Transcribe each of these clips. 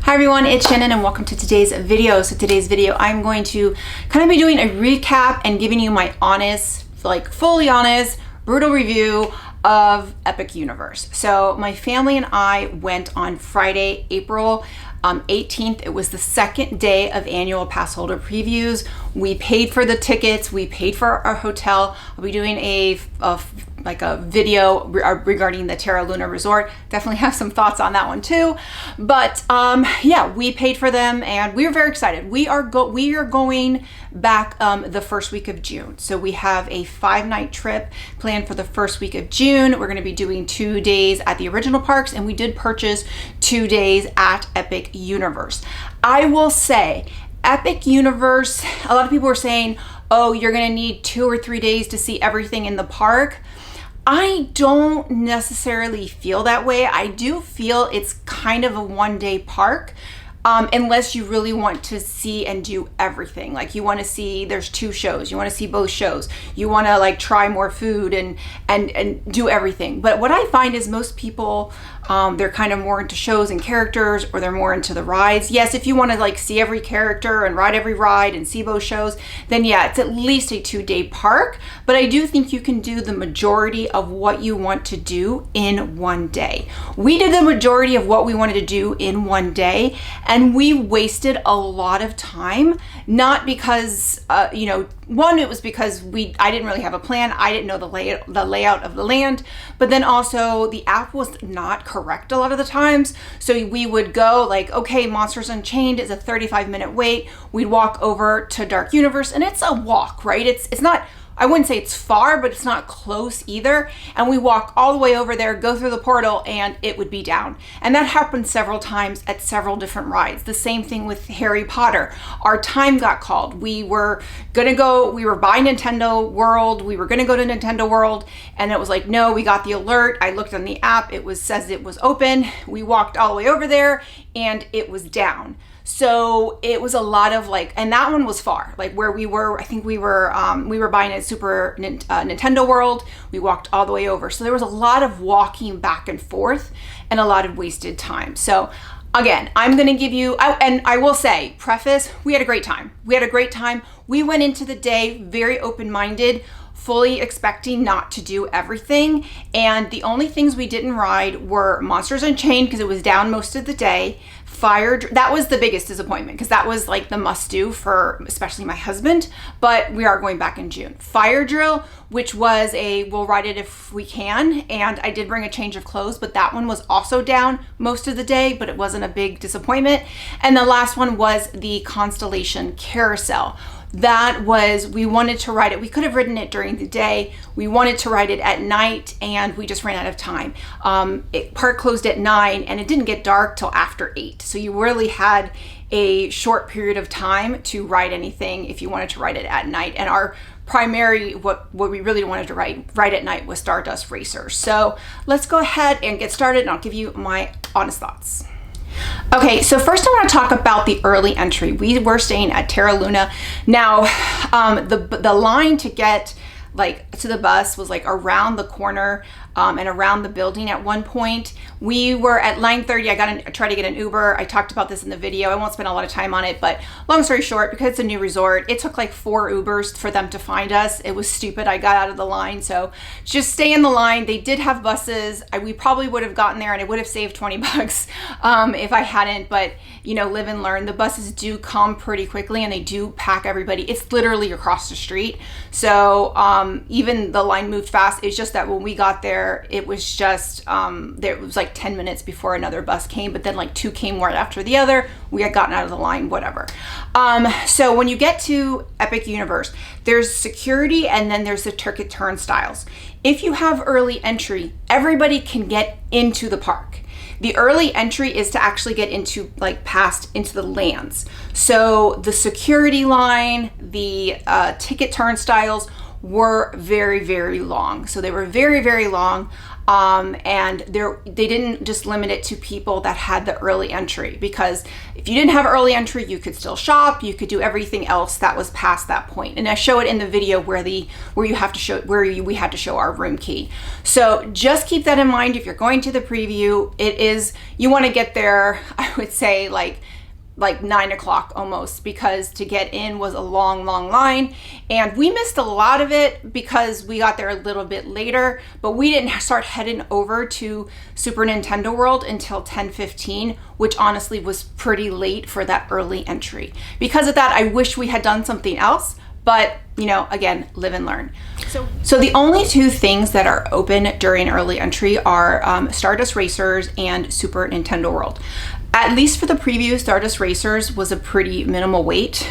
Hi everyone, it's Shannon and welcome to today's video. So today's video, I'm going to kind of be doing a recap and giving you my honest, fully honest, brutal review of Epic Universe. So my family and I went on Friday, April 18th. It was the second day of Annual Passholder previews. We paid for the tickets, we paid for our hotel. I'll be doing a video regarding the Terra Luna Resort. Definitely have some thoughts on that one too. But yeah, we paid for them and we were very excited. We are going back the first week of June. So we have a 5-night trip planned for the first week of June. We're going to be doing 2 days at the original parks, and we did purchase 2 days at Epic Universe. I will say, Epic Universe, a lot of people were saying, oh, you're going to need 2 or 3 days to see everything in the park. I don't necessarily feel that way. I do feel it's kind of a one-day park, unless you really want to see and do everything. Like you want to see, there's 2 shows, you want to see both shows, you want to try more food and do everything. But what I find is most people, they're kind of more into shows and characters, or they're more into the rides. Yes, if you want to see every character and ride every ride and see both shows, then yeah, it's at least a 2-day park. But I do think you can do the majority of what you want to do in 1 day. We did the majority of what we wanted to do in 1 day, and we wasted a lot of time, not because, one, it was because I didn't really have a plan. I didn't know the layout of the land, but then also the app was not correct a lot of the times. So we would go okay, Monsters Unchained is a 35-minute wait. We'd walk over to Dark Universe, and it's a walk, right? It's not, I wouldn't say it's far, but it's not close either. And we walk all the way over there, go through the portal, and it would be down. And that happened several times at several different rides. The same thing with Harry Potter. Our time got called. We were by Nintendo World. We were gonna go to Nintendo World, and it was no, we got the alert. I looked on the app, says it was open. We walked all the way over there, and it was down. So it was a lot of and that one was far, where we were, I think we were buying at Nintendo World. We walked all the way over. So there was a lot of walking back and forth and a lot of wasted time. So again, I'm going to give you, and I will say, preface, we had a great time. We went into the day very open-minded, fully expecting not to do everything. And the only things we didn't ride were Monsters Unchained, because it was down most of the day. That was the biggest disappointment, because that was the must-do for especially my husband, but we are going back in June. Fyre Drill, which was we'll ride it if we can, and I did bring a change of clothes, but that one was also down most of the day, but it wasn't a big disappointment. And the last one was the Constellation Carousel. We wanted to ride it. We could have ridden it during the day. We wanted to ride it at night, and we just ran out of time. Park closed at 9, and it didn't get dark till after 8. So you really had a short period of time to ride anything if you wanted to ride it at night. And our primary, what we really wanted to ride at night was Stardust Racers. So let's go ahead and get started, and I'll give you my honest thoughts. Okay, so first I want to talk about the early entry. We were staying at Terra Luna. Now, the line to get to the bus was around the corner and around the building at one point. We were at 9:30. I tried to get an Uber. I talked about this in the video. I won't spend a lot of time on it, but long story short, because it's a new resort, it took 4 Ubers for them to find us. It was stupid. I got out of the line, so just stay in the line. They did have buses. We probably would have gotten there, and it would have saved 20 bucks if I hadn't, but live and learn. The buses do come pretty quickly, and they do pack everybody. It's literally across the street. So even the line moved fast. It's just that when we got there, it was just, it was 10 minutes before another bus came, but then 2 came right after the other. We had gotten out of the line, whatever. So when you get to Epic Universe, there's security, and then there's the ticket turnstiles. If you have early entry, everybody can get into the park. The early entry is to actually get into past into the lands. So the security line, the ticket turnstiles were very, very long. So they were very, very long. And they didn't just limit it to people that had the early entry, because if you didn't have early entry, you could still shop, you could do everything else that was past that point. And I show it in the video where we had to show our room key. So just keep that in mind if you're going to the preview. You want to get there, I would say like 9 o'clock almost, because to get in was a long line, and we missed a lot of it because we got there a little bit later, but we didn't start heading over to Super Nintendo World until 10:15, which honestly was pretty late for that early entry. Because of that, I wish we had done something else, but again, live and learn. So the only two things that are open during early entry are Stardust Racers and Super Nintendo World. At least for the preview, Stardust Racers was a pretty minimal wait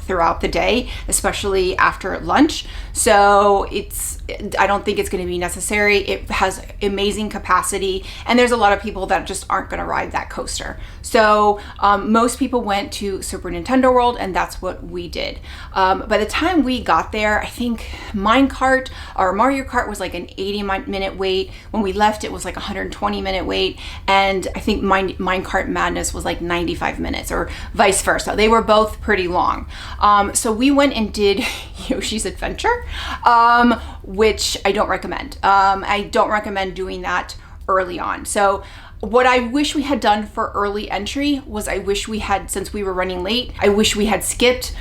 throughout the day, especially after lunch. So I don't think it's going to be necessary. It has amazing capacity, and there's a lot of people that just aren't going to ride that coaster. So most people went to Super Nintendo World, and that's what we did. By the time we got there, I think Mario Kart was like an 80-minute wait. When we left, it was like a 120-minute wait, and I think Minecart Madness was like 95 minutes, or vice versa. They were both pretty long. So we went and did Yoshi's Adventure, which I don't recommend. I don't recommend doing that early on. So what I wish we had done for early entry was, since we were running late, I wish we had skipped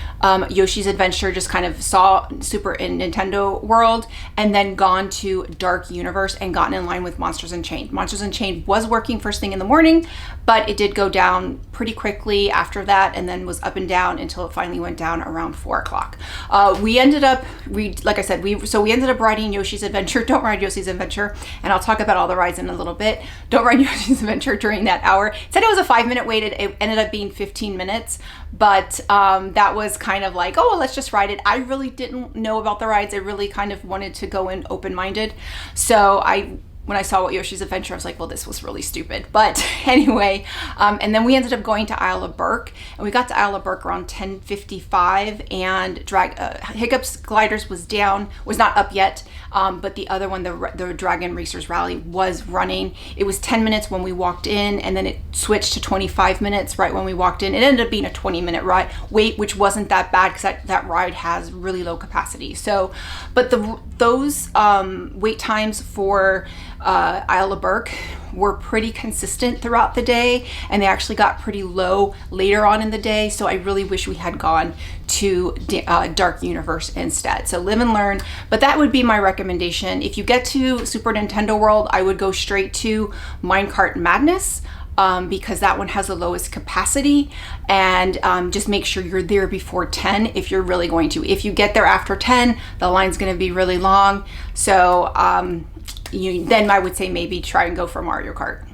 Yoshi's Adventure, just kind of saw Super Nintendo World, and then gone to Dark Universe and gotten in line with Monsters Unchained. Monsters Unchained was working first thing in the morning, but it did go down pretty quickly after that, and then was up and down until it finally went down around 4 o'clock. We ended up riding Yoshi's Adventure. Don't ride Yoshi's Adventure, and I'll talk about all the rides in a little bit. Don't ride Yoshi's Adventure during that hour. It said it was a 5-minute wait. It ended up being 15 minutes, but that was kind of like, oh, well, let's just ride it. I really didn't know about the rides. I really kind of wanted to go in open-minded. So when I saw Yoshi's Adventure, I was like, well, this was really stupid. But anyway, and then we ended up going to Isle of Berk, and we got to Isle of Berk around 10:55, and Hiccup's gliders was not up yet, but the other one, the Dragon Racers Rally, was running. It was 10 minutes when we walked in, and then it switched to 25 minutes right when we walked in. It ended up being a 20-minute wait, which wasn't that bad because that ride has really low capacity. So, but those wait times for Isle of Berk were pretty consistent throughout the day, and they actually got pretty low later on in the day. So I really wish we had gone to Dark Universe instead. So live and learn, but that would be my recommendation. If you get to Super Nintendo World, I would go straight to Minecart Madness, because that one has the lowest capacity, and just make sure you're there before 10 if you're really going to. If you get there after 10, the line's going to be really long. So then I would say maybe try and go for Mario Kart.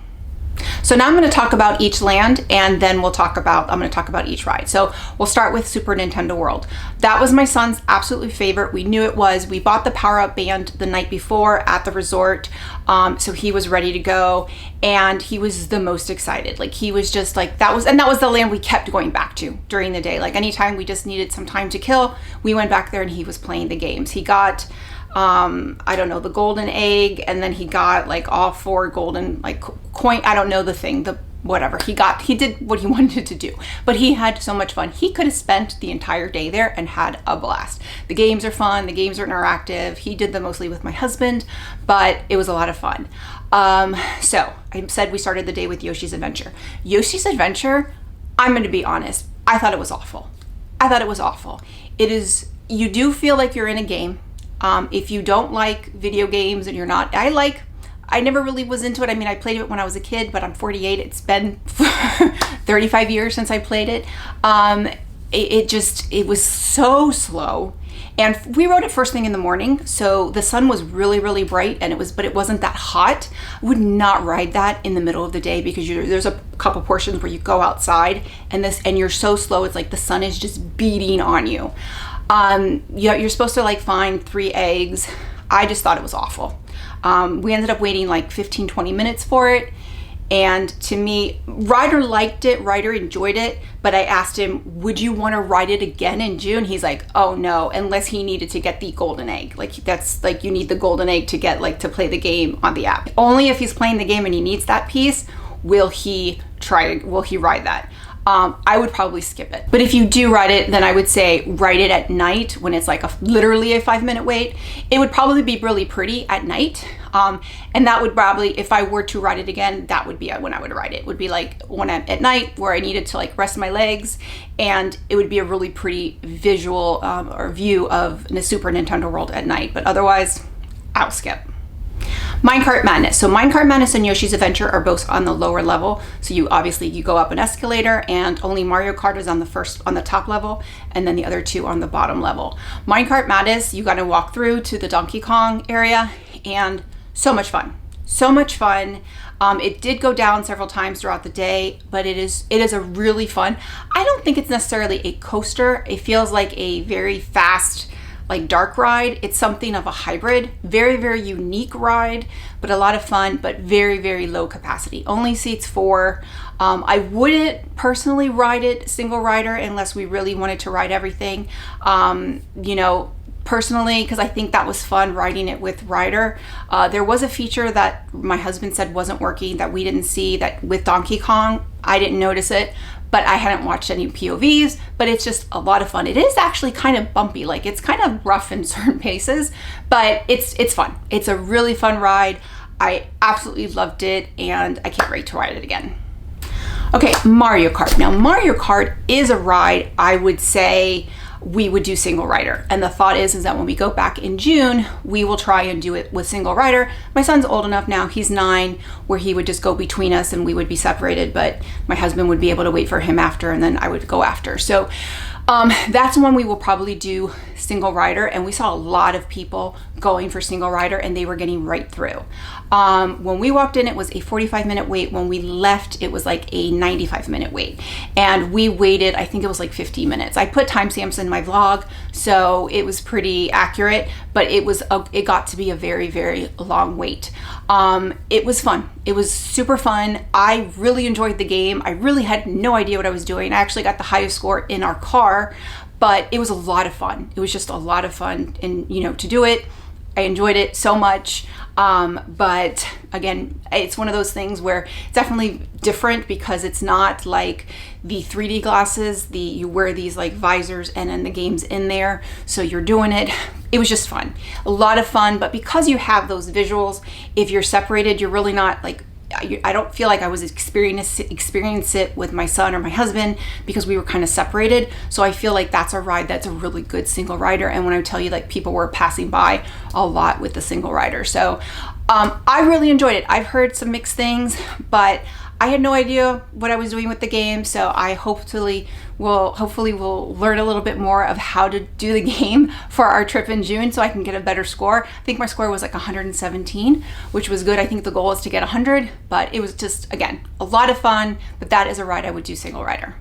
So now I'm going to talk about each land, and then I'm going to talk about each ride. So we'll start with Super Nintendo World. That was my son's absolutely favorite. We knew it was. We bought the power-up band the night before at the resort, so he was ready to go, and he was the most excited. Like, he was just like, that was the land we kept going back to during the day. Like, anytime we just needed some time to kill, we went back there and he was playing the games. He got I don't know, the golden egg, and then he got like all 4 golden like coin, I don't know the thing, whatever he did what he wanted to do, but he had so much fun. He could have spent the entire day there and had a blast. The games are fun, the games are interactive. He did them mostly with my husband, but it was a lot of fun. So I said we started the day with Yoshi's Adventure. Yoshi's Adventure, I'm going to be honest, I thought it was awful. You do feel like you're in a game. If you don't like video games, and I never really was into it. I mean, I played it when I was a kid, but I'm 48. It's been 35 years since I played it. It was so slow. And we rode it first thing in the morning, so the sun was really, really bright, but it wasn't that hot. I would not ride that in the middle of the day, because there's a couple portions where you go outside and you're so slow, it's like the sun is just beating on you. You're supposed to like find 3 eggs. I just thought it was awful. We ended up waiting like 15-20 minutes for it, And to me, Ryder liked it, Ryder enjoyed it, but I asked him, would you want to ride it again in June? He's like, oh no, unless he needed to get the golden egg. Like that's like, you need the golden egg to get like to play the game on the app. Only if he's playing the game and he needs that piece will he ride that. I would probably skip it. But if you do ride it, then I would say ride it at night when it's like literally a 5-minute wait. It would probably be really pretty at night. And that would probably, if I were to ride it again, that would be when I would ride it. It would be like one at night where I needed to like rest my legs, and it would be a really pretty visual or view of the Super Nintendo World at night. But otherwise, I'll skip. Minecart Madness. So Minecart Madness and Yoshi's Adventure are both on the lower level. So you go up an escalator, and only Mario Kart is on the top level, and then the other two on the bottom level. Minecart Madness, you got to walk through to the Donkey Kong area, and so much fun. So much fun. It did go down several times throughout the day, but it is a really fun. I don't think it's necessarily a coaster. It feels like a very fast, like dark ride. It's something of a hybrid, very, very unique ride, but a lot of fun, but very, very low capacity. Only seats 4. I wouldn't personally ride it single rider unless we really wanted to ride everything. Personally, because I think that was fun riding it with Ryder. There was a feature that my husband said wasn't working that we didn't see, that with Donkey Kong, I didn't notice it, but I hadn't watched any POVs, but it's just a lot of fun. It is actually kind of bumpy, like it's kind of rough in certain paces, but it's fun. It's a really fun ride. I absolutely loved it, and I can't wait to ride it again. Okay, Mario Kart. Now, Mario Kart is a ride I would say we would do single rider. And the thought is that when we go back in June, we will try and do it with single rider. My son's old enough now, he's 9, where he would just go between us and we would be separated, but my husband would be able to wait for him after, and then I would go after. So that's one we will probably do single rider, and we saw a lot of people going for single rider and they were getting right through. When we walked in, it was a 45-minute wait. When we left, it was like a 95-minute wait, and we waited, I think it was like 15 minutes. I put timestamps in my vlog, so it was pretty accurate, but it got to be a very, very long wait. It was fun. It was super fun. I really enjoyed the game. I really had no idea what I was doing. I actually got the highest score in our car, but it was a lot of fun. It was just a lot of fun, and to do it, I enjoyed it so much. But again, it's one of those things where it's definitely different because it's not like the 3D glasses, you wear these like visors and then the game's in there. So you're doing it. It was just fun, a lot of fun. But because you have those visuals, if you're separated, you're really not like, I don't feel like I was experience it with my son or my husband because we were kind of separated. So I feel like that's a ride that's a really good single rider. And when I tell you, like, people were passing by a lot with the single rider. So I really enjoyed it. I've heard some mixed things, but I had no idea what I was doing with the game. So I hopefully will learn a little bit more of how to do the game for our trip in June so I can get a better score. I think my score was like 117, which was good. I think the goal is to get 100, but it was just, again, a lot of fun, but that is a ride I would do single rider.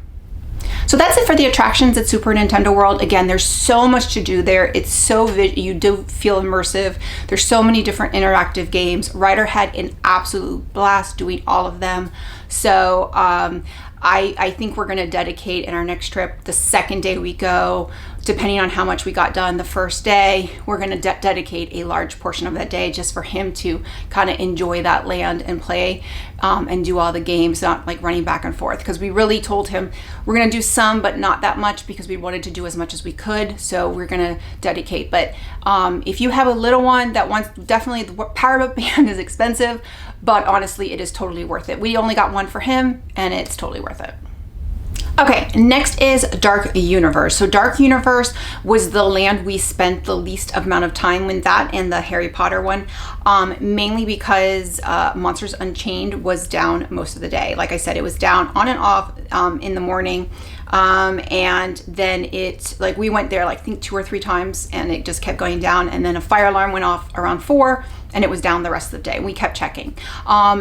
So that's it for the attractions at Super Nintendo World. Again, there's so much to do there. It's so you do feel immersive. There's so many different interactive games. Ryder had an absolute blast doing all of them. So I think we're going to dedicate in our next trip, the second day we go, depending on how much we got done the first day, we're going to dedicate a large portion of that day just for him to kind of enjoy that land and play and do all the games, not like running back and forth. Because we really told him we're going to do some, but not that much, because we wanted to do as much as we could. So we're going to dedicate. But if you have a little one that wants, definitely the Powerboat Band is expensive, but honestly, it is totally worth it. We only got one for him, and it's totally worth it. Okay, next is Dark Universe. So Dark Universe was the land we spent the least amount of time with, that and the Harry Potter one, mainly because Monsters Unchained was down most of the day. Like I said, it was down on and off in the morning. And then we went there like I think 2 or 3 times, and it just kept going down, and then a fire alarm went off around 4, and it was down the rest of the day. We kept checking.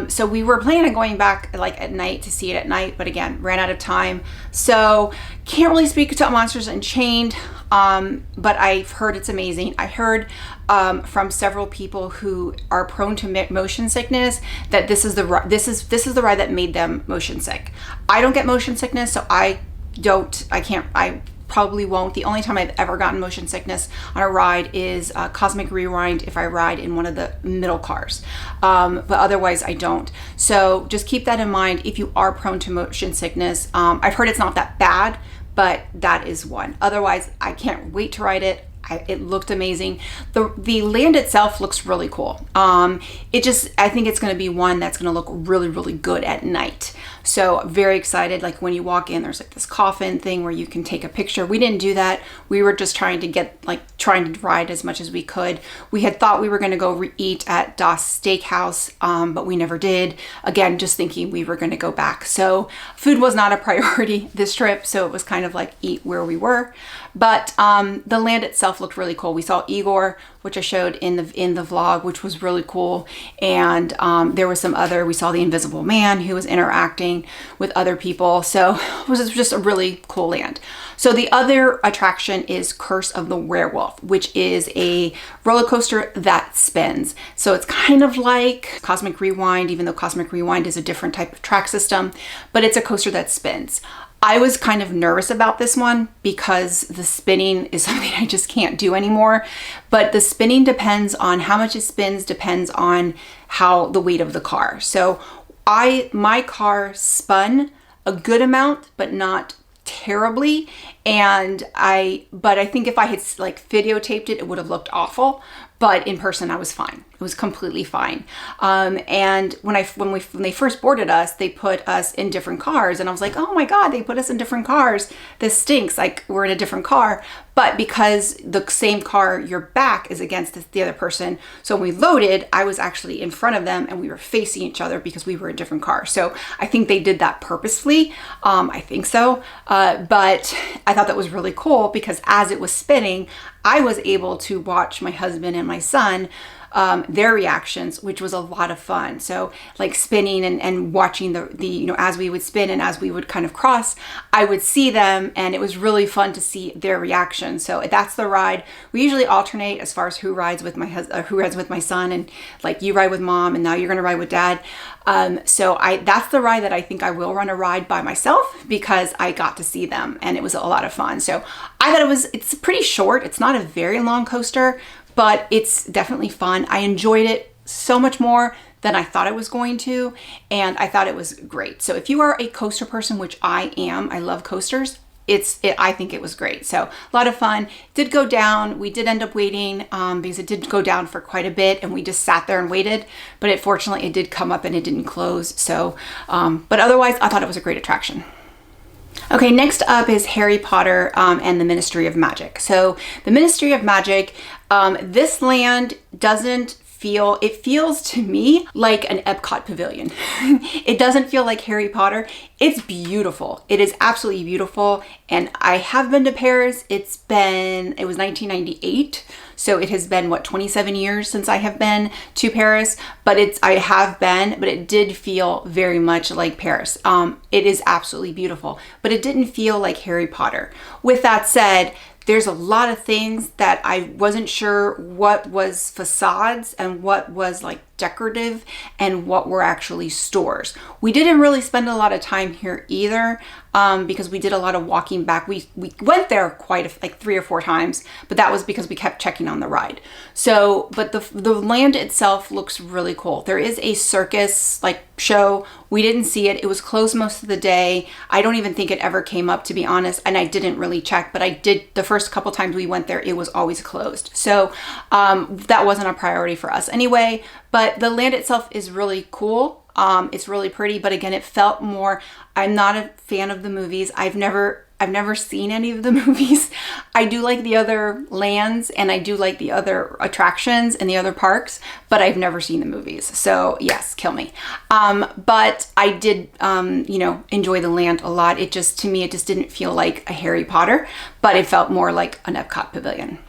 So we were planning on going back like at night to see it at night, but again, ran out of time. So can't really speak to Monsters Unchained, but I've heard it's amazing. I heard from several people who are prone to motion sickness that this is the ride that made them motion sick. I don't get motion sickness, so I probably won't. The only time I've ever gotten motion sickness on a ride is Cosmic Rewind if I ride in one of the middle cars. But otherwise I don't. So just keep that in mind if you are prone to motion sickness. I've heard it's not that bad, but that is one. Otherwise, I can't wait to ride it. It looked amazing. The land itself looks really cool. I think it's going to be one that's going to look really, really good at night. So very excited. Like when you walk in, there's like this coffin thing where you can take a picture. We didn't do that. We were just trying to ride as much as we could. We had thought we were going to go eat at Das Steakhouse, but we never did. Again, just thinking we were going to go back. So food was not a priority this trip. So it was kind of like eat where we were. But the land itself looked really cool. We saw Igor, which I showed in the vlog, which was really cool. And there was we saw the Invisible Man who was interacting with other people. So it was just a really cool land. So the other attraction is Curse of the Werewolf, which is a roller coaster that spins. So it's kind of like Cosmic Rewind, even though Cosmic Rewind is a different type of track system, but it's a coaster that spins. I was kind of nervous about this one because the spinning is something I just can't do anymore. But the spinning depends on how much it spins, depends on how the weight of the car. So my car spun a good amount, but not terribly. But I think if I had like videotaped it, it would have looked awful. But in person, I was fine. It was completely fine. And when they first boarded us, they put us in different cars, and I was like, oh my God, they put us in different cars. This stinks. Like we're in a different car. But because the same car, your back is against the other person. So when we loaded, I was actually in front of them, and we were facing each other because we were in different cars. So I think they did that purposefully. I think so. But I thought that was really cool because as it was spinning, I was able to watch my husband and my son, their reactions, which was a lot of fun. So like spinning and watching the as we would spin and as we would kind of cross, I would see them, and it was really fun to see their reaction. So that's the ride. We usually alternate as far as who rides with my son, and like you ride with mom, and now you're going to ride with dad. So that's the ride that I think I will run a ride by myself because I got to see them, and it was a lot of fun. So I thought it's pretty short. It's not a very long coaster, but it's definitely fun. I enjoyed it so much more than I thought I was going to, and I thought it was great. So if you are a coaster person, which I am, I love coasters, I think it was great. So a lot of fun. It did go down. We did end up waiting because it did go down for quite a bit, and we just sat there and waited. But fortunately, it did come up and it didn't close. So, but otherwise, I thought it was a great attraction. Okay, next up is Harry Potter and the Ministry of Magic. So the Ministry of Magic, this land it feels to me like an Epcot pavilion. It doesn't feel like Harry Potter. It's beautiful. It is absolutely beautiful. And I have been to Paris. It was 1998. So it has been 27 years since I have been to Paris, but it did feel very much like Paris. It is absolutely beautiful, but it didn't feel like Harry Potter. With that said, there's a lot of things that I wasn't sure what was facades and what was like decorative and what were actually stores. We didn't really spend a lot of time here either because we did a lot of walking back. We went there like 3 or 4 times, but that was because we kept checking on the ride. So, but the land itself looks really cool. There is a circus like show. We didn't see it. It was closed most of the day. I don't even think it ever came up, to be honest, and I didn't really check, but I did the first couple times we went there, it was always closed. So that wasn't a priority for us anyway, but the land itself is really cool. It's really pretty, but again, it felt more, I'm not a fan of the movies. I I've never seen any of the movies. I do like the other lands and I do like the other attractions and the other parks, but I've never seen the movies. So yes, kill me. But I did, you know, enjoy the land a lot. It just, to me, it just didn't feel like a Harry Potter, but it felt more like an Epcot pavilion.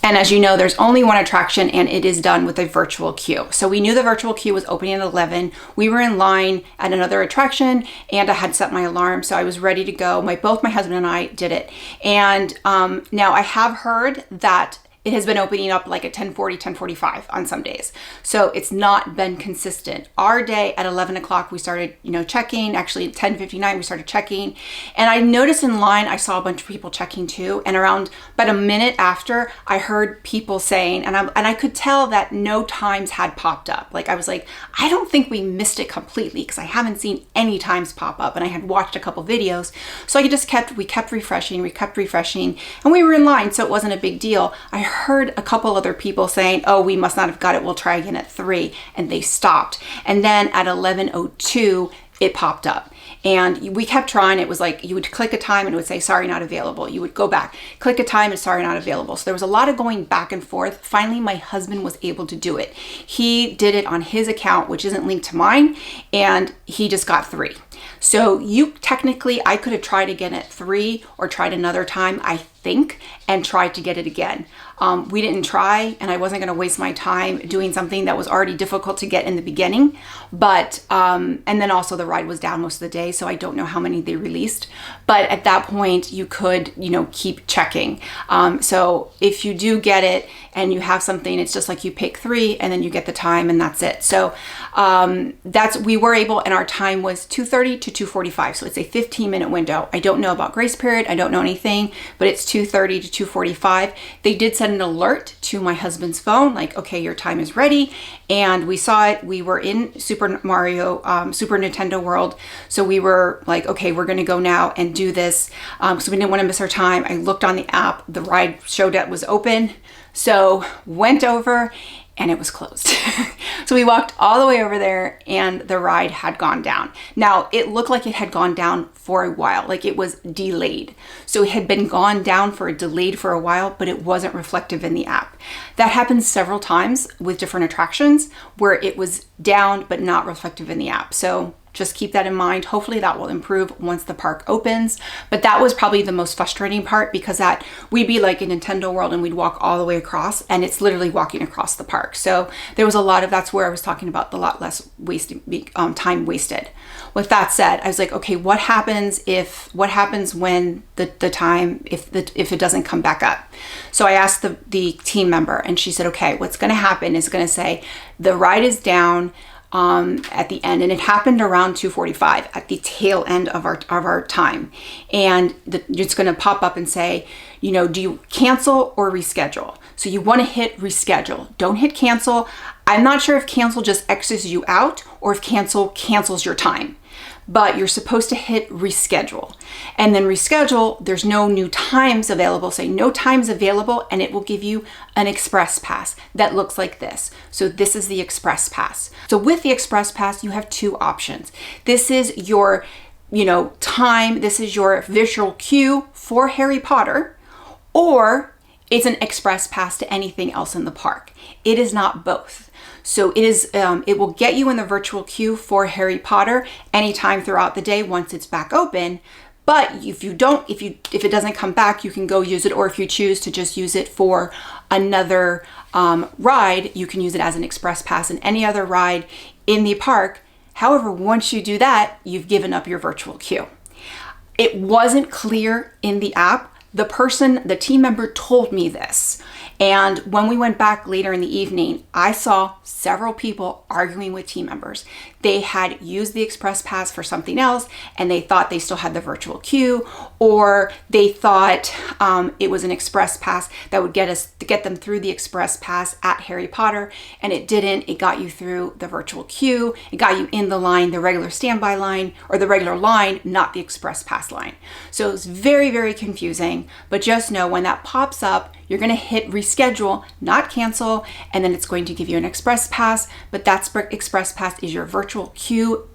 And as you know, there's only one attraction and it is done with a virtual queue. So we knew the virtual queue was opening at 11. We were in line at another attraction and I had set my alarm. So I was ready to go. Both my husband and I did it. And now I have heard that it has been opening up like at 10:40, 10:45 on some days. So it's not been consistent. Our day at 11 o'clock, we started, you know, checking. Actually at 10:59, we started checking. And I noticed in line, I saw a bunch of people checking too. And around about a minute after, I heard people saying, and I could tell that no times had popped up. Like I was like, I don't think we missed it completely because I haven't seen any times pop up. And I had watched a couple videos. So we kept refreshing, and we were in line. So it wasn't a big deal. I heard a couple other people saying, oh, we must not have got it. We'll try again at 3. And they stopped. And then at 11:02, it popped up. And we kept trying. It was like you would click a time and it would say, sorry, not available. You would go back, click a time and sorry, not available. So there was a lot of going back and forth. Finally, my husband was able to do it. He did it on his account, which isn't linked to mine. And he just got 3. So I could have tried again at 3 or tried another time, I think, and tried to get it again. We didn't try, and I wasn't going to waste my time doing something that was already difficult to get in the beginning. But, and then also the ride was down most of the day, so I don't know how many they released. But at that point, you could, you know, keep checking. So if you do get it and you have something, it's just like you pick 3 and then you get the time and that's it. So we were able, and our time was 2:30 to 2:45. So it's a 15-minute window. I don't know about grace period. I don't know anything, but it's 2:30 to 2:45. They did send an alert to my husband's phone, like, okay, your time is ready. And we saw it. We were in Super Nintendo World. So we were like, okay, we're going to go now and do this. So we didn't want to miss our time. I looked on the app. The ride showed that it was open. So went over and it was closed. So we walked all the way over there and the ride had gone down. Now it looked like it had gone down for a while, like it was delayed. So it had been gone down delayed for a while, but it wasn't reflective in the app. That happens several times with different attractions where it was down, but not reflective in the app. So just keep that in mind. Hopefully that will improve once the park opens. But that was probably the most frustrating part because we'd be like in Nintendo World and we'd walk all the way across and it's literally walking across the park. So there was that's where I was talking about the lot less time wasted. With that said, I was like, okay, what happens when the time, if it doesn't come back up? So I asked the team member and she said, okay, what's going to happen is going to say the ride is down at the end, and it happened around 2:45 at the tail end of our time, and it's going to pop up and say, you know, do you cancel or reschedule? So you want to hit reschedule. Don't hit cancel. I'm not sure if cancel just X's you out or if cancel cancels your time. But you're supposed to hit reschedule. And then reschedule, there's no new times available. Say no times available, and it will give you an express pass that looks like this. So this is the express pass. So with the express pass, you have 2 options. This is your, you know, time. This is your visual cue for Harry Potter, or it's an express pass to anything else in the park. It is not both. So it will get you in the virtual queue for Harry Potter anytime throughout the day once it's back open. But if it doesn't come back, you can go use it. Or if you choose to just use it for another ride, you can use it as an express pass in any other ride in the park. However, once you do that, you've given up your virtual queue. It wasn't clear in the app. The team member told me this. And when we went back later in the evening, I saw several people arguing with team members. They had used the express pass for something else and they thought they still had the virtual queue, or they thought it was an express pass that would get them through the express pass at Harry Potter, and it didn't. It got you through the virtual queue. It got you in the line, the regular standby line, or the regular line, not the express pass line. So it was very, very confusing. anything. But just know when that pops up, you're going to hit reschedule, not cancel, and then it's going to give you an express pass. But that express pass is your virtual queue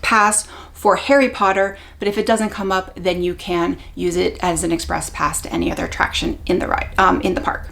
pass for Harry Potter. But if it doesn't come up, then you can use it as an express pass to any other attraction in the ride, in the park.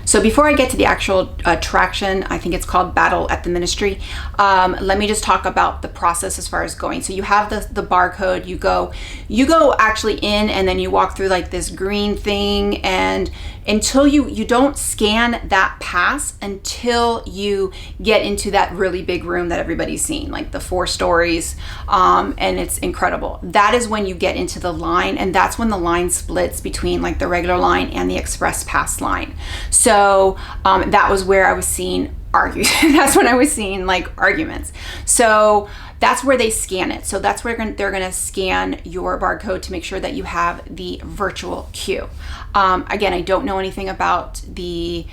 So before I get to the actual attraction, I think it's called Battle at the Ministry, let me just talk about the process as far as going. So you have the barcode, you go actually in, and then you walk through like this green thing, and until you don't scan that pass until you get into that really big room that everybody's seen, like the 4 stories, and it's incredible. That is when you get into the line, and that's when the line splits between like the regular line and the express pass line. So that was where I was seeing that's when I was seeing like arguments. So that's where they scan it. So that's where they're gonna scan your barcode to make sure that you have the virtual queue. Again, I don't know anything about the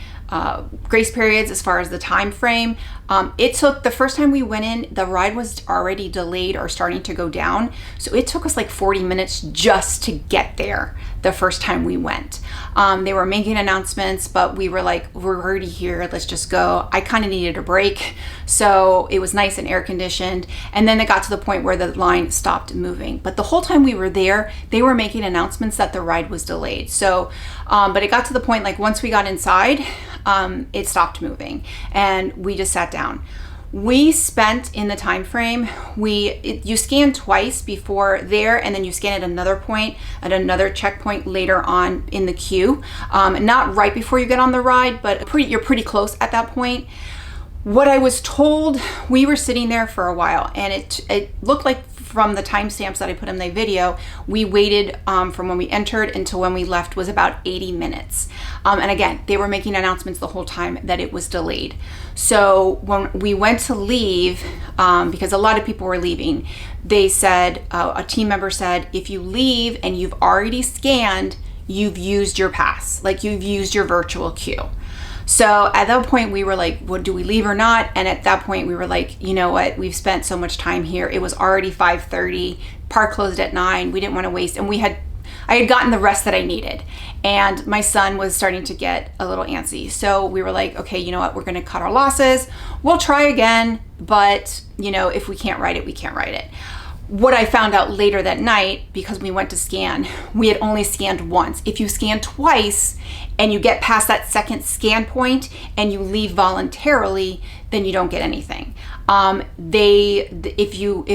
grace periods as far as the time frame. It took, the first time we went in, the ride was already delayed or starting to go down. So it took us like 40 minutes just to get there the first time we went. They were making announcements, but we were like, we're already here, let's just go. I kind of needed a break. So it was nice and air conditioned. And then it got to the point where the line stopped moving. But the whole time we were there, they were making announcements that the ride was delayed. So, but it got to the point, like once we got inside, it stopped moving and we just sat down. We spent in the time frame, you scan twice before there, and then you scan at another point, at another checkpoint later on in the queue. Not right before you get on the ride, but you're pretty close at that point. What I was told, we were sitting there for a while, and it looked like from the timestamps that I put in the video, we waited from when we entered until when we left was about 80 minutes. And again, they were making announcements the whole time that it was delayed. So when we went to leave, because a lot of people were leaving, they said, a team member said, if you leave and you've already scanned, you've used your pass, like you've used your virtual queue. So at that point we were like, what, do we leave or not? And at that point we were like, you know what, we've spent so much time here. It was already 5:30, park closed at 9. We didn't want to waste, and I had gotten the rest that I needed, and my son was starting to get a little antsy. So we were like, okay, you know what, we're going to cut our losses. We'll try again, but you know, if we can't ride it, we can't ride it. What I found out later that night, because we went to scan, we had only scanned once. If you scan twice and you get past that second scan point and you leave voluntarily, then you don't get anything. If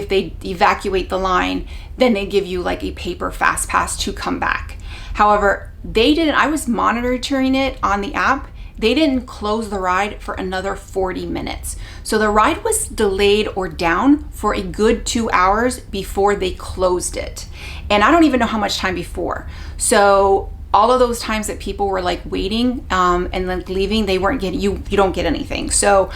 they evacuate the line, then they give you like a paper fast pass to come back. However, they didn't. I was monitoring it on the app. They didn't close the ride for another 40 minutes. So the ride was delayed or down for a good 2 hours before they closed it. And I don't even know how much time before. So all of those times that people were like waiting and like leaving, they weren't getting, you don't get anything. So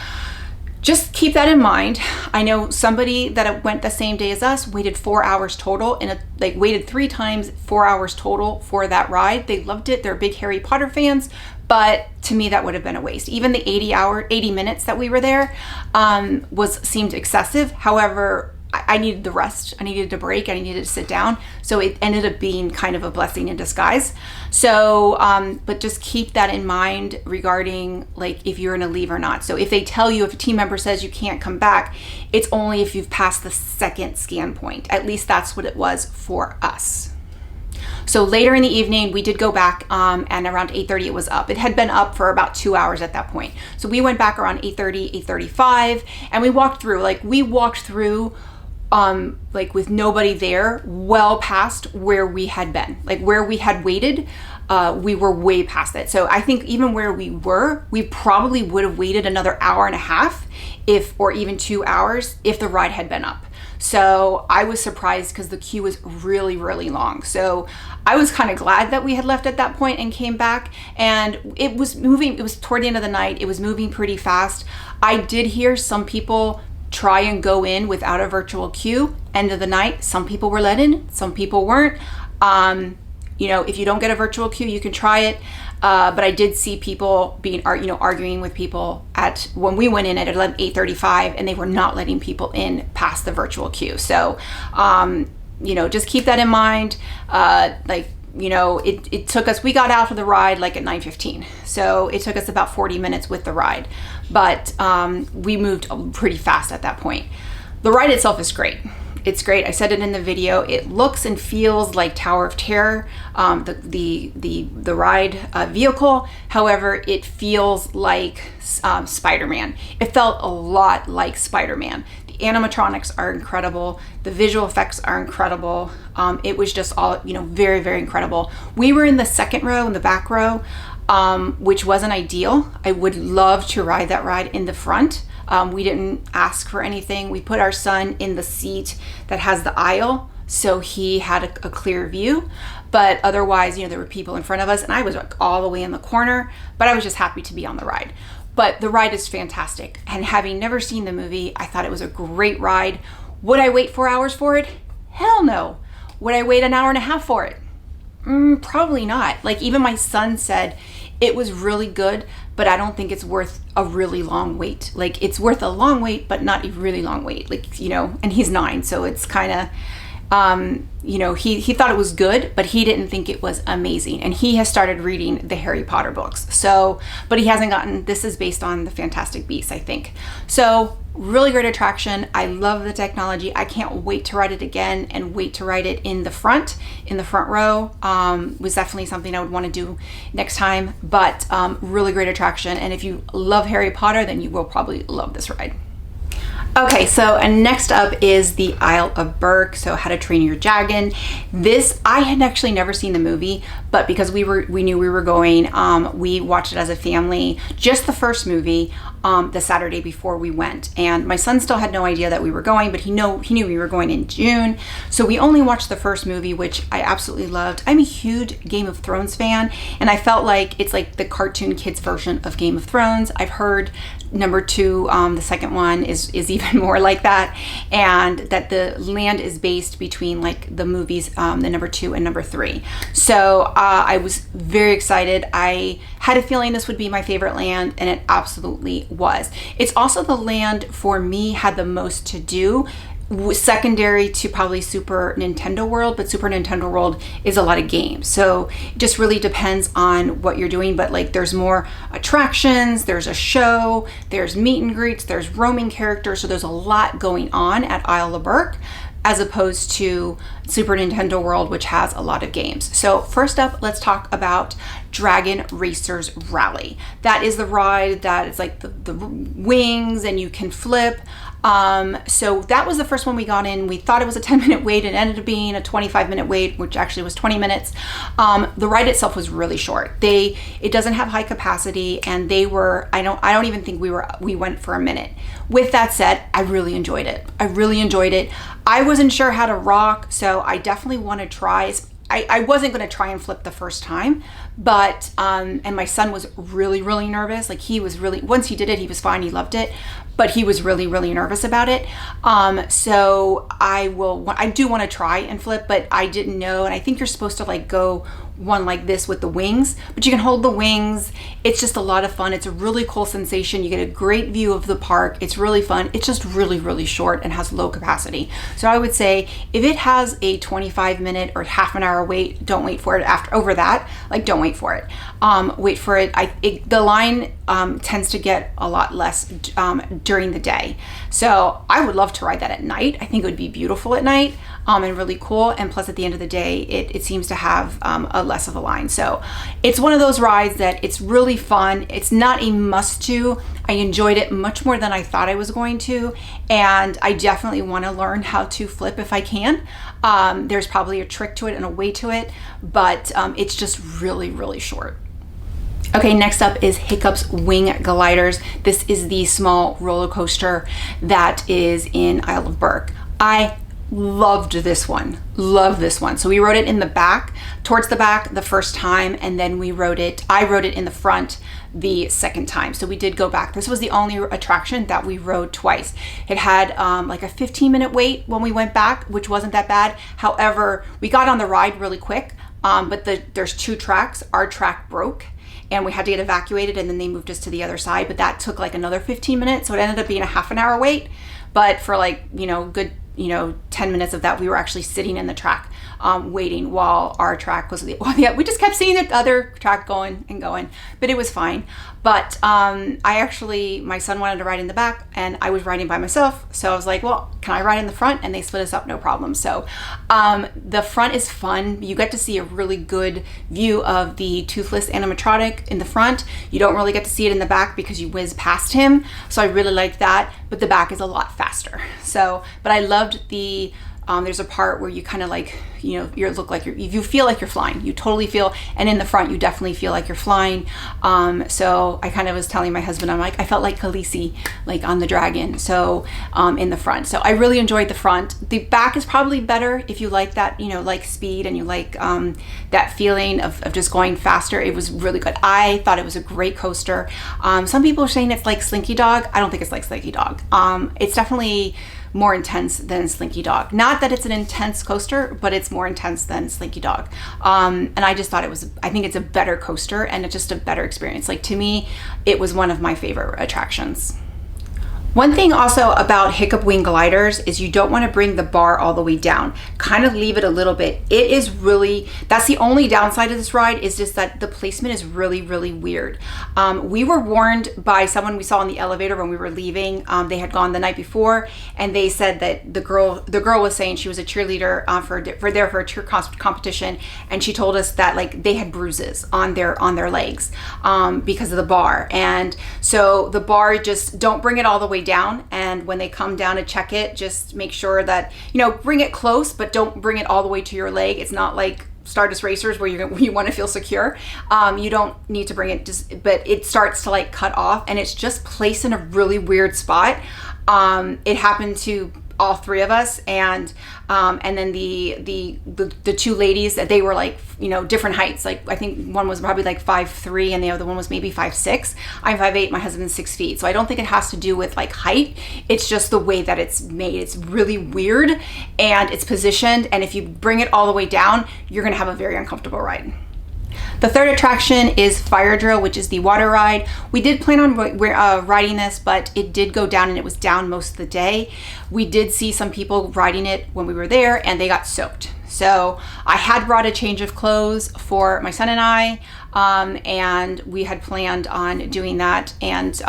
just keep that in mind. I know somebody that went the same day as us waited 4 hours total, and like waited 3 times 4 hours total for that ride. They loved it. They're big Harry Potter fans, but to me that would have been a waste. Even the 80 minutes that we were there seemed excessive. However, I needed the rest. I needed a break. I needed to sit down. So it ended up being kind of a blessing in disguise. So, but just keep that in mind regarding like if you're gonna leave or not. So if they tell you, if a team member says you can't come back, it's only if you've passed the second scan point. At least that's what it was for us. So later in the evening, we did go back and around 8:30 it was up. It had been up for about 2 hours at that point. So we went back around 8:30, 8:35, and we walked through, like with nobody there, well past where we had been, like where we had waited. We were way past it. So I think even where we were, we probably would have waited another hour and a half or even 2 hours if the ride had been up. So I was surprised because the queue was really, really long. So I was kind of glad that we had left at that point and came back, and it was moving. It was toward the end of the night. It was moving pretty fast. I did hear some people try and go in without a virtual queue. End of the night, some people were let in, some people weren't. You know, if you don't get a virtual queue, you can try it. But I did see people arguing with people when we went in at 8:35, and they were not letting people in past the virtual queue. So, just keep that in mind. Like you know, it took us, we got out of the ride like at 9:15. So it took us about 40 minutes with the ride, but we moved pretty fast at that point. The ride itself is great. It's great. I said it in the video. It looks and feels like Tower of Terror, the ride vehicle. However, it feels like Spider-Man. It felt a lot like Spider-Man. The animatronics are incredible. The visual effects are incredible. It was just all, you know, very, very incredible. We were in the second row, in the back row, which wasn't ideal. I would love to ride that ride in the front. We didn't ask for anything. We put our son in the seat that has the aisle, so he had a clear view. But otherwise, you know, there were people in front of us, and I was like all the way in the corner, but I was just happy to be on the ride. But the ride is fantastic. And having never seen the movie, I thought it was a great ride. Would I wait 4 hours for it? Hell no. Would I wait an hour and a half for it? Probably not. Like, even my son said it was really good, but I don't think it's worth a really long wait. Like, it's worth a long wait, but not a really long wait. Like, you know, and he's 9, so it's kind of, you know, he thought it was good, but he didn't think it was amazing. And he has started reading the Harry Potter books. So, but he hasn't gotten, this is based on the Fantastic Beasts, I think. So, really great attraction. I love the technology. I can't wait to ride it again and wait to ride it in the front row. Was definitely something I would want to do next time, but really great attraction. And if you love Harry Potter, then you will probably love this ride. Okay, so next up is the Isle of Berk, so How to Train Your Dragon. This, I had actually never seen the movie, but because we knew we were going, we watched it as a family, just the first movie, the Saturday before we went. And my son still had no idea that we were going, but he knew we were going in June. So we only watched the first movie, which I absolutely loved. I'm a huge Game of Thrones fan, and I felt like it's like the cartoon kids version of Game of Thrones. I've heard number 2, the second one is even more like that, and that the land is based between like the movies, the number 2 and number 3. So I was very excited. I had a feeling this would be my favorite land, and it absolutely was. It's also the land for me had the most to do, secondary to probably Super Nintendo World, but Super Nintendo World is a lot of games. So it just really depends on what you're doing, but like there's more attractions, there's a show, there's meet and greets, there's roaming characters. So there's a lot going on at Isle of Berk, as opposed to Super Nintendo World, which has a lot of games. So first up, let's talk about Dragon Racers Rally. That is the ride that is like the wings and you can flip. So that was the first one we got in. We thought it was a 10-minute wait. It ended up being a 25-minute wait, which actually was 20 minutes. The ride itself was really short. It doesn't have high capacity, and they were, I don't even think we went for a minute. With that said, I really enjoyed it. I really enjoyed it. I wasn't sure how to rock, so I definitely want to try. I wasn't going to try and flip the first time, but, and my son was really, really nervous. Like he was really, once he did it, he was fine. He loved it, but he was really, really nervous about it. So I do want to try and flip, but I didn't know. And I think you're supposed to like go one like this with the wings, but you can hold the wings. It's just a lot of fun. It's a really cool sensation. You get a great view of the park. It's really fun. It's just really, really short and has low capacity. So I would say if it has a 25-minute or half an hour wait, don't wait for it. Over that, like don't wait for it. Wait for it. The line tends to get a lot less during the day. So I would love to ride that at night. I think it would be beautiful at night and really cool. And plus at the end of the day, it seems to have a less of a line. So it's one of those rides that it's really fun. It's not a must do. I enjoyed it much more than I thought I was going to. And I definitely want to learn how to flip if I can. There's probably a trick to it and a way to it, but it's just really, really short. Okay, next up is Hiccup's Wing Gliders. This is the small roller coaster that is in Isle of Berk. I loved this one. Love this one. So we rode it in the back, towards the back the first time, and then I rode it in the front the second time. So we did go back. This was the only attraction that we rode twice. It had like a 15-minute wait when we went back, which wasn't that bad. However, we got on the ride really quick, but there's 2 tracks. Our track broke, and we had to get evacuated, and then they moved us to the other side, but that took like another 15 minutes. So it ended up being a half an hour wait, but for like, good you know, 10 minutes of that, we were actually sitting in the track waiting while our track was, well, yeah, we just kept seeing the other track going and going, but it was fine. But my son wanted to ride in the back and I was riding by myself. So I was like, well, can I ride in the front? And they split us up, no problem. So the front is fun. You get to see a really good view of the Toothless animatronic in the front. You don't really get to see it in the back because you whiz past him. So I really liked that, but the back is a lot faster. So, but I loved the, there's a part where you kind of like, you know, you feel like you're flying. You totally feel, and in the front, you definitely feel like you're flying. So I kind of was telling my husband, I'm like, I felt like Khaleesi, like on the dragon. So in the front. So I really enjoyed the front. The back is probably better if you like that, you know, like speed and you like that feeling of just going faster. It was really good. I thought it was a great coaster. Some people are saying it's like Slinky Dog. I don't think it's like Slinky Dog. It's definitely more intense than Slinky Dog. Not that it's an intense coaster, but it's more intense than Slinky Dog. And I just thought I think it's a better coaster and it's just a better experience. Like, to me, it was one of my favorite attractions. One thing also about Hiccup wing gliders is you don't want to bring the bar all the way down. Kind of leave it a little bit. It is really, that's the only downside of this ride, is just that the placement is really, really weird. We were warned by someone we saw in the elevator when we were leaving. They had gone the night before, and they said that the girl was saying she was a cheerleader for a cheer competition, and she told us that like they had bruises on their legs because of the bar. And so the bar, just don't bring it all the way down, and when they come down to check it, just make sure that, you know, bring it close, but don't bring it all the way to your leg. It's not like Stardust Racers where you want to feel secure. You don't need to bring it, but it starts to like cut off, and it's just placed in a really weird spot. It happened to all three of us, and then the two ladies, that they were like, you know, different heights. Like, I think one was probably like 5'3", and the other one was maybe 5'6". I'm 5'8", my husband's 6 feet. So I don't think it has to do with like height. It's just the way that it's made. It's really weird, and it's positioned. And if you bring it all the way down, you're gonna have a very uncomfortable ride. The third attraction is Fyre Drill, which is the water ride. We did plan on riding this, but it did go down, and it was down most of the day. We did see some people riding it when we were there, and they got soaked. So I had brought a change of clothes for my son and I, and we had planned on doing that, and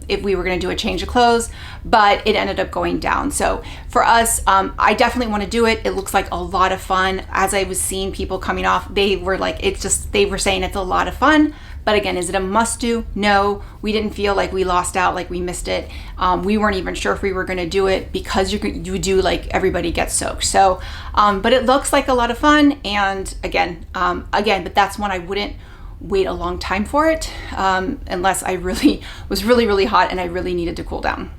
if we were going to do a change of clothes, but it ended up going down. So for us, I definitely want to do it. It looks like a lot of fun. As I was seeing people coming off, they were like, they were saying it's a lot of fun. But again, is it a must do? No, we didn't feel like we lost out, like we missed it. We weren't even sure if we were going to do it, because you do, like, everybody gets soaked. So, but it looks like a lot of fun. And again, but that's one I wouldn't wait a long time for it, unless I really was really hot and I really needed to cool down.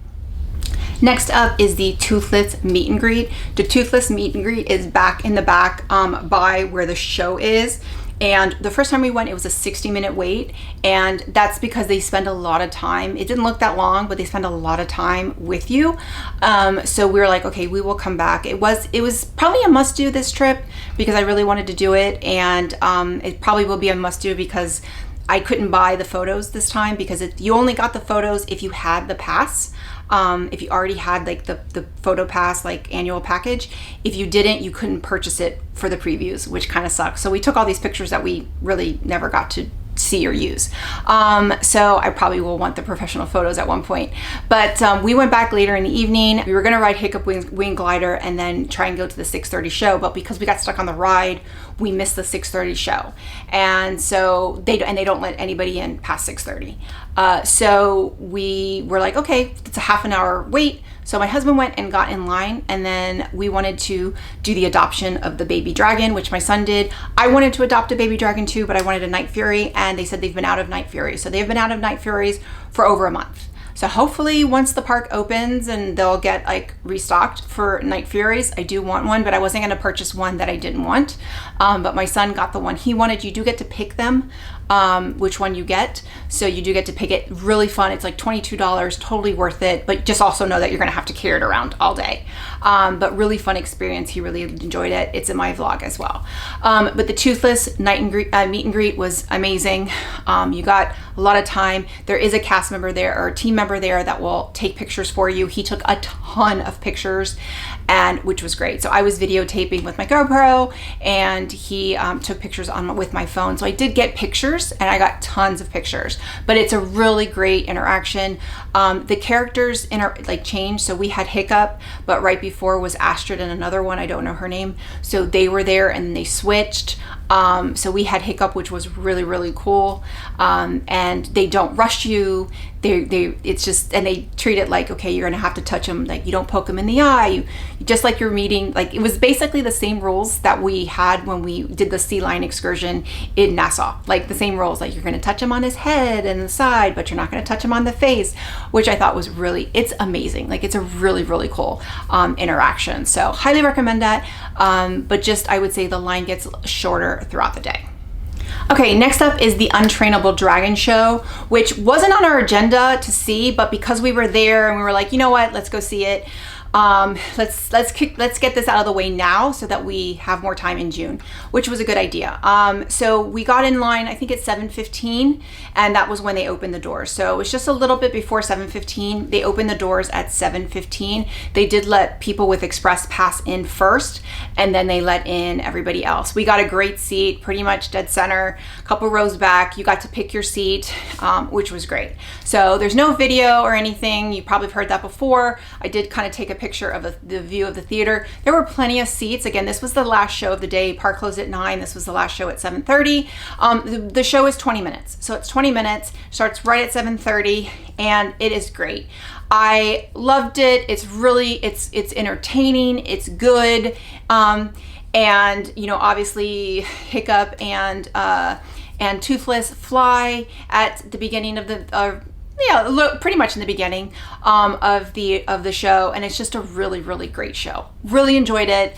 Next up is the Toothless meet and greet. The Toothless meet and greet is back in the back by where the show is. And the first time we went, it was a 60-minute wait, and that's because they spend a lot of time. It didn't look that long, but they spend a lot of time with you. So we were like, okay, we will come back. It was probably a must-do this trip, because I really wanted to do it, and it probably will be a must-do because I couldn't buy the photos this time, because you only got the photos if you had the pass. If you already had like the photo pass, like annual package. If you didn't, you couldn't purchase it for the previews, which kind of sucks. So we took all these pictures that we really never got to see or use. So I probably will want the professional photos at one point. But we went back later in the evening. We were gonna ride Hiccup wing glider and then try and go to the 6:30 show, but because we got stuck on the ride, we missed the 6:30 show. And so they don't let anybody in past 6:30. So we were like, okay, it's a half an hour wait. So my husband went and got in line, and then we wanted to do the adoption of the baby dragon, which my son did. I wanted to adopt a baby dragon too, but I wanted a Night Fury, and they said they've been out of Night Furies. So they've been out of Night Furies for over a month. So hopefully once the park opens and they'll get like restocked for Night Furies, I do want one, but I wasn't going to purchase one that I didn't want. But my son got the one he wanted. You do get to pick them, which one you get. So you do get to pick it. Really fun. It's like $22, totally worth it. But just also know that you're going to have to carry it around all day. But really fun experience. He really enjoyed it. It's in my vlog as well. But the Toothless meet and greet was amazing. You got a lot of time. There is a cast member there, or a team member member there that will take pictures for you. He took a ton of pictures, and which was great. So I was videotaping with my GoPro, and he took pictures with my phone. So I did get pictures, and I got tons of pictures, but it's a really great interaction. The characters changed. So we had Hiccup, but right before was Astrid and another one, I don't know her name. So they were there and they switched. So we had Hiccup, which was really, really cool. And they don't rush you. It's just, and they treat it like, okay, you're gonna have to touch them. Like, you don't poke them in the eye. You just like you're meeting, like, it was basically the same rules that we had when we did the sea lion excursion in Nassau. Like the same rules, like you're gonna touch him on his head and the side, but you're not gonna touch him on the face, which I thought was really, it's amazing. Like, it's a really, really cool interaction. So highly recommend that. But just, I would say the line gets shorter throughout the day. Okay, next up is the Untrainable Dragon show, which wasn't on our agenda to see, but because we were there and we were like, you know what, let's go see it. Let's get this out of the way now so that we have more time in June, which was a good idea. So we got in line, I think it's 7:15, and that was when they opened the doors. So it was just a little bit before 7:15. They opened the doors at 7:15. They did let people with express pass in first, and then they let in everybody else. We got a great seat, pretty much dead center, a couple rows back. You got to pick your seat, which was great. So there's no video or anything. You probably have heard that before. I did kind of take a picture of the view of the theater. There were plenty of seats. Again, this was the last show of the day. Park closed at 9. This was the last show at 7:30. The show is 20 minutes. So it's 20 minutes, starts right at 7:30, and it is great. I loved it. It's really, it's entertaining. It's good. And you know, obviously Hiccup and Toothless fly at the beginning of the, pretty much in the beginning of the show, and it's just a really, really great show. Really enjoyed it.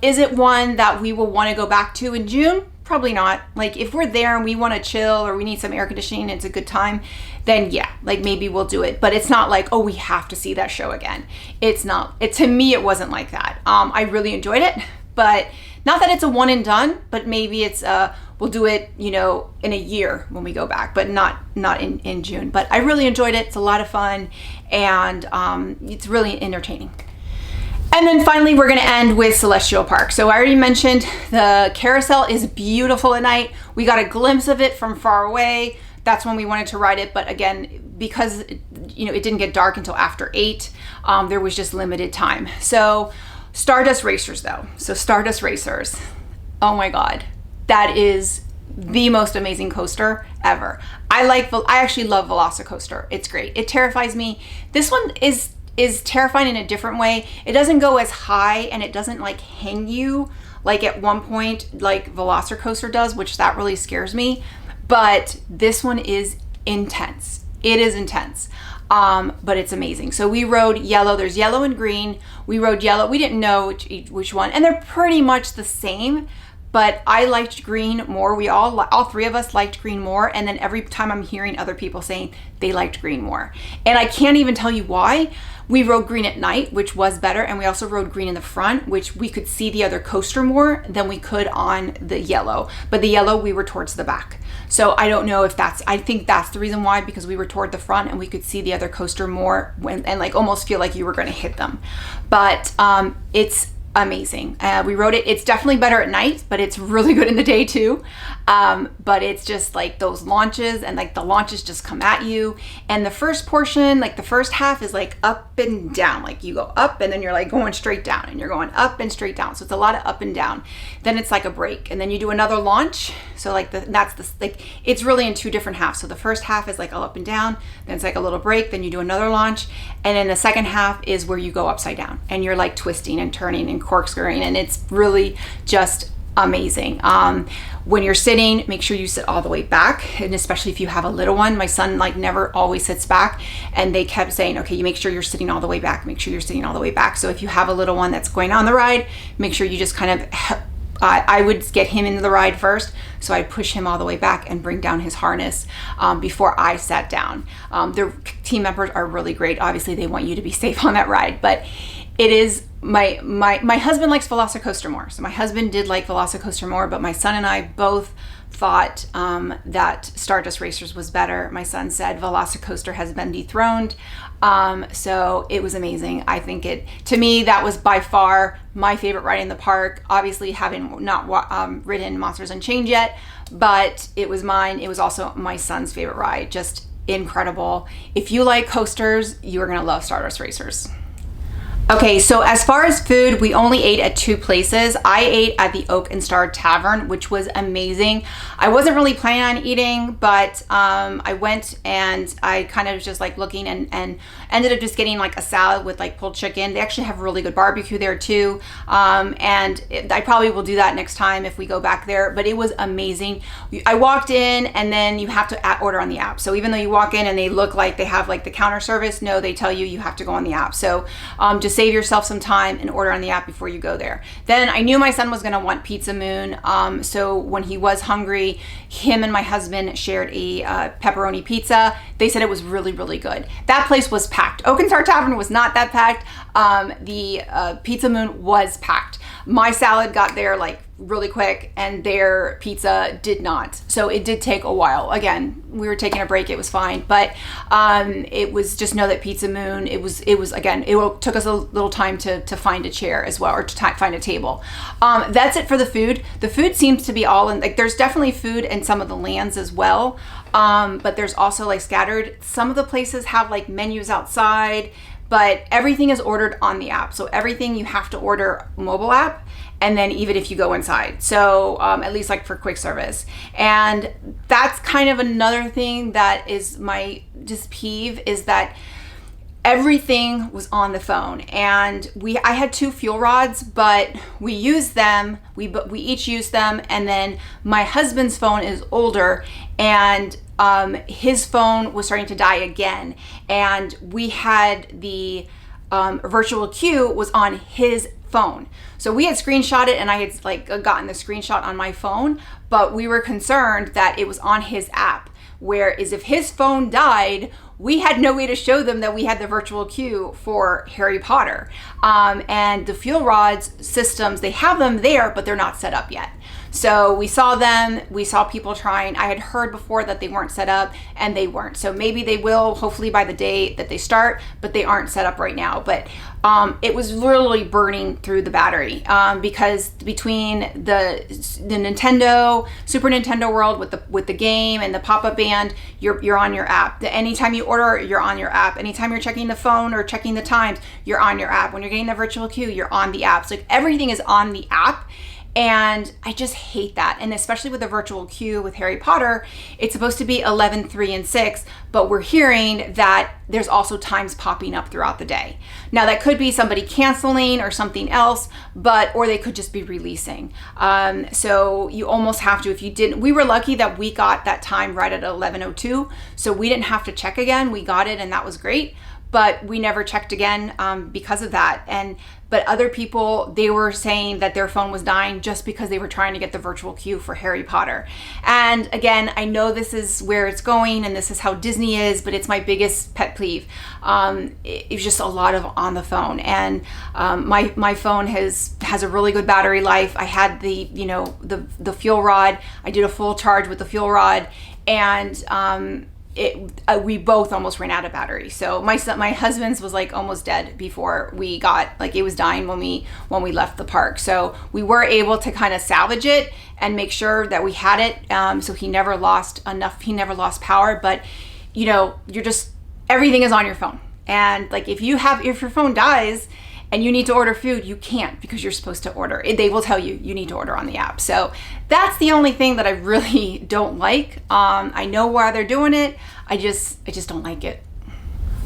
Is it one that we will want to go back to in June? Probably not. Like, if we're there and we want to chill or we need some air conditioning and it's a good time, then yeah, like maybe we'll do it. But it's not like, oh, we have to see that show again. It's not. To me, it wasn't like that. I really enjoyed it, but not that it's a one and done, but maybe it's we'll do it, you know, in a year when we go back, but not in June. But I really enjoyed it. It's a lot of fun, and it's really entertaining. And then finally, we're going to end with Celestial Park. So I already mentioned the carousel is beautiful at night. We got a glimpse of it from far away. That's when we wanted to ride it. But again, because, you know, it didn't get dark until after 8, there was just limited time. So Stardust Racers though. So Stardust Racers, oh my God, that is the most amazing coaster ever. I actually love Velocicoaster. It's great. It terrifies me. This one is terrifying in a different way. It doesn't go as high, and it doesn't like hang you like at one point like Velocicoaster does, which that really scares me. But this one is intense. It is intense. But it's amazing. So we rode yellow. There's yellow and green. We rode yellow. We didn't know which one, and they're pretty much the same, but I liked green more. We all three of us liked green more. And then every time I'm hearing other people saying they liked green more, and I can't even tell you why. We rode green at night, which was better. And we also rode green in the front, which we could see the other coaster more than we could on the yellow. But the yellow, we were towards the back. So I don't know if I think that's the reason why, because we were toward the front and we could see the other coaster more and like almost feel like you were going to hit them. But it's amazing. We rode it. It's definitely better at night, but it's really good in the day too. But it's just like those launches, and like the launches just come at you. And the first portion, like the first half is like up and down. Like you go up and then you're like going straight down, and you're going up and straight down. So it's a lot of up and down. Then it's like a break, and then you do another launch. So like it's really in two different halves. So the first half is like all up and down, then it's like a little break, then you do another launch. And then the second half is where you go upside down and you're like twisting and turning and corkscrewing, and it's really just amazing. When you're sitting, make sure you sit all the way back, and especially if you have a little one. My son like never always sits back, and they kept saying, okay, you make sure you're sitting all the way back, make sure you're sitting all the way back. So if you have a little one that's going on the ride, make sure you just kind of I would get him into the ride first, so I'd push him all the way back and bring down his harness before I sat down. Their team members are really great. Obviously, they want you to be safe on that ride, but it is my husband likes Velocicoaster more. So my husband did like Velocicoaster more, but my son and I both thought that Stardust Racers was better. My son said Velocicoaster has been dethroned. So it was amazing. I think to me, that was by far my favorite ride in the park. Obviously, having not ridden Monsters Unchained yet, but it was mine. It was also my son's favorite ride. Just incredible. If you like coasters, you are going to love Stardust Racers. Okay, so as far as food, we only ate at 2 places. I ate at the Oak and Star Tavern, which was amazing. I wasn't really planning on eating, but I went and I kind of was just like looking and ended up just getting like a salad with like pulled chicken. They actually have really good barbecue there too. I probably will do that next time if we go back there, but it was amazing. I walked in and then you have to order on the app. So even though you walk in and they look like they have like the counter service, no, they tell you have to go on the app. So just save yourself some time and order on the app before you go there. Then I knew my son was going to want Pizza Moon. So when he was hungry, him and my husband shared a pepperoni pizza. They said it was really, really good. That place was packed. Oak and Star Tavern was not that packed. The Pizza Moon was packed. My salad got there like really quick and their pizza did not. So it did take a while. Again, we were taking a break. It was fine. But it was just know that Pizza Moon, it was again, it took us a little time to find a chair as well, or to find a table. That's it for the food. The food seems to be all in, like there's definitely food in some of the lands as well. But there's also like scattered. Some of the places have like menus outside, but everything is ordered on the app. So everything you have to order mobile app, and then even if you go inside. So at least like for quick service. And that's kind of another thing that is my just peeve, is that everything was on the phone. And I had 2 fuel rods, but we used them, we each used them, and then my husband's phone is older, and his phone was starting to die again, and we had the virtual queue was on his phone. So we had screenshot it, and I had like gotten the screenshot on my phone, but we were concerned that it was on his app, whereas if his phone died, we had no way to show them that we had the virtual queue for Harry Potter. And the fuel rods systems, they have them there, but they're not set up yet. So we saw them, we saw people trying. I had heard before that they weren't set up, and they weren't. So maybe they will, hopefully by the day that they start, but they aren't set up right now. But it was literally burning through the battery, because between the Nintendo, Super Nintendo World with the game and the pop-up band, you're on your app. Anytime you order, you're on your app. Anytime you're checking the phone or checking the times, you're on your app. When you're getting the virtual queue, you're on the app. So like everything is on the app. And I just hate that. And especially with the virtual queue with Harry Potter, it's supposed to be 11, 3, and 6, but we're hearing that there's also times popping up throughout the day. Now that could be somebody canceling or something else, or they could just be releasing. So you almost have to, if you didn't, we were lucky that we got that time right at 11:02. So we didn't have to check again. We got it, and that was great. But we never checked again because of that. But other people, they were saying that their phone was dying just because they were trying to get the virtual queue for Harry Potter. And again, I know this is where it's going and this is how Disney is, but it's my biggest pet peeve. It's just a lot of on the phone. And my phone has a really good battery life. I had the fuel rod. I did a full charge with the fuel rod, and we both almost ran out of battery. So my husband's was like almost dead before we got, like it was dying when we left the park. So we were able to kind of salvage it and make sure that we had it. So he never lost power, but everything is on your phone. And like if your phone dies and you need to order food, you can't, because you're supposed to order. They will tell you need to order on the app. So that's the only thing that I really don't like. I know why they're doing it. I just don't like it.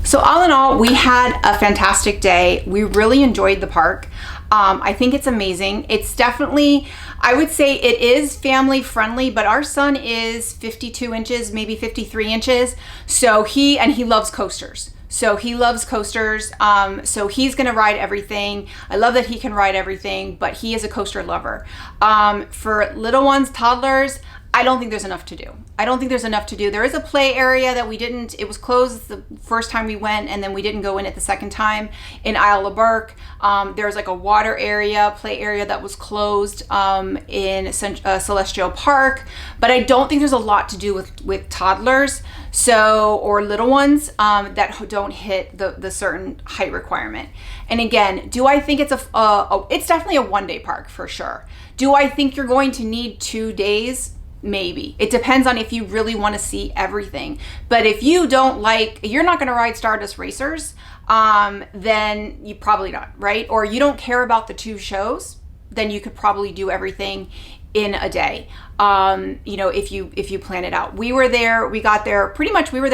So all in all, we had a fantastic day. We really enjoyed the park. I think it's amazing. It's definitely, I would say it is family friendly, but our son is 52 inches, maybe 53 inches. So he loves coasters. So he loves coasters. So he's gonna ride everything. I love that he can ride everything, but he is a coaster lover. For little ones, toddlers, I don't think there's enough to do. I don't think there's enough to do. There is a play area that we didn't, it was closed the first time we went, and then we didn't go in it the second time in Isle of Berk. There's like a water area, play area that was closed in Celestial Park, but I don't think there's a lot to do with toddlers, or little ones that don't hit the certain height requirement. And again, do I think it's it's definitely a one-day park for sure. Do I think you're going to need 2 days? Maybe. It depends on if you really want to see everything. But if you don't you're not going to ride Stardust Racers, then you probably not, right? Or you don't care about the 2 shows, then you could probably do everything in a day. If you plan it out. We were there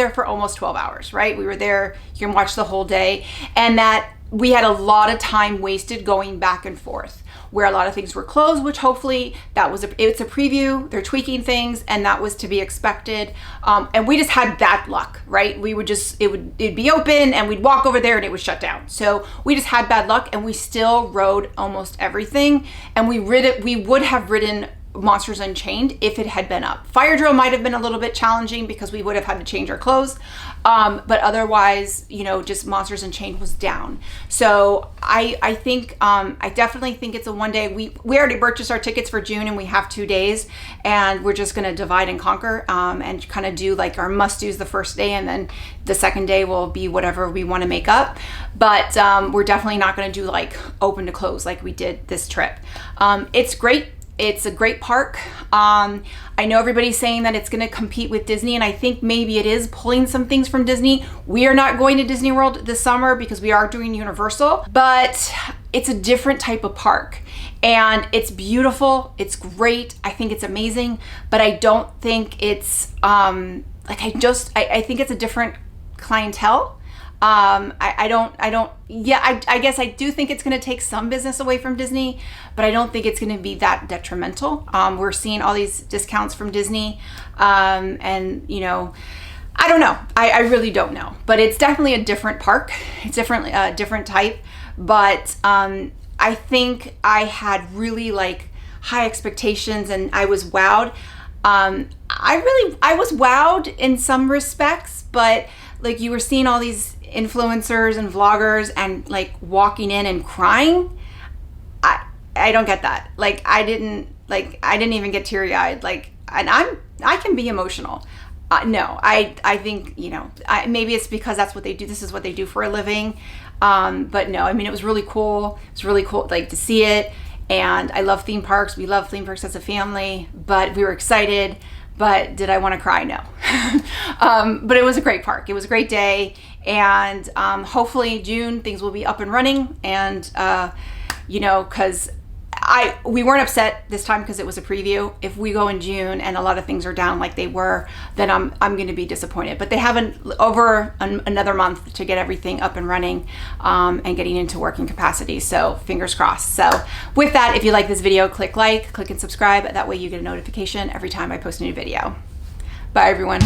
for almost 12 hours, right? We were there, you can watch the whole day, and that we had a lot of time wasted going back and forth, where a lot of things were closed, which hopefully it's a preview, they're tweaking things, and that was to be expected. And we just had bad luck, right? It'd be open and we'd walk over there and it was shut down. So we just had bad luck, and we still rode almost everything. And we would have ridden Monsters Unchained if it had been up. Fyre Drill might have been a little bit challenging because we would have had to change our clothes. But otherwise, just Monsters Unchained was down. So I think, I definitely think it's a one day. We already purchased our tickets for June, and we have 2 days, and we're just going to divide and conquer, and kind of do like our must do's the first day, and then the second day will be whatever we want to make up. But we're definitely not going to do like open to close like we did this trip. It's great. It's a great park. I know everybody's saying that it's going to compete with Disney, and I think maybe it is pulling some things from Disney. We are not going to Disney World this summer because we are doing Universal, but it's a different type of park, and it's beautiful. It's great. I think it's amazing, but I don't think it's I think it's a different clientele. I guess I do think it's going to take some business away from Disney, but I don't think it's going to be that detrimental. We're seeing all these discounts from Disney, and I don't know. I really don't know, but it's definitely a different park. It's definitely a different type, but I think I had really high expectations, and I was wowed. I was wowed in some respects, but you were seeing all these influencers and vloggers and walking in and crying. I don't get that. I didn't even get teary-eyed. And I can be emotional. No, I think, maybe it's because that's what they do. This is what they do for a living. But no, I mean, it was really cool. It's really cool, to see it. And I love theme parks. We love theme parks as a family, but we were excited. But did I want to cry? No. But it was a great park. It was a great day. And hopefully June, things will be up and running. And, because we weren't upset this time because it was a preview. If we go in June and a lot of things are down like they were, then I'm going to be disappointed. But they have another month to get everything up and running, and getting into working capacity. So fingers crossed. So with that, if you like this video, click and subscribe. That way you get a notification every time I post a new video. Bye everyone.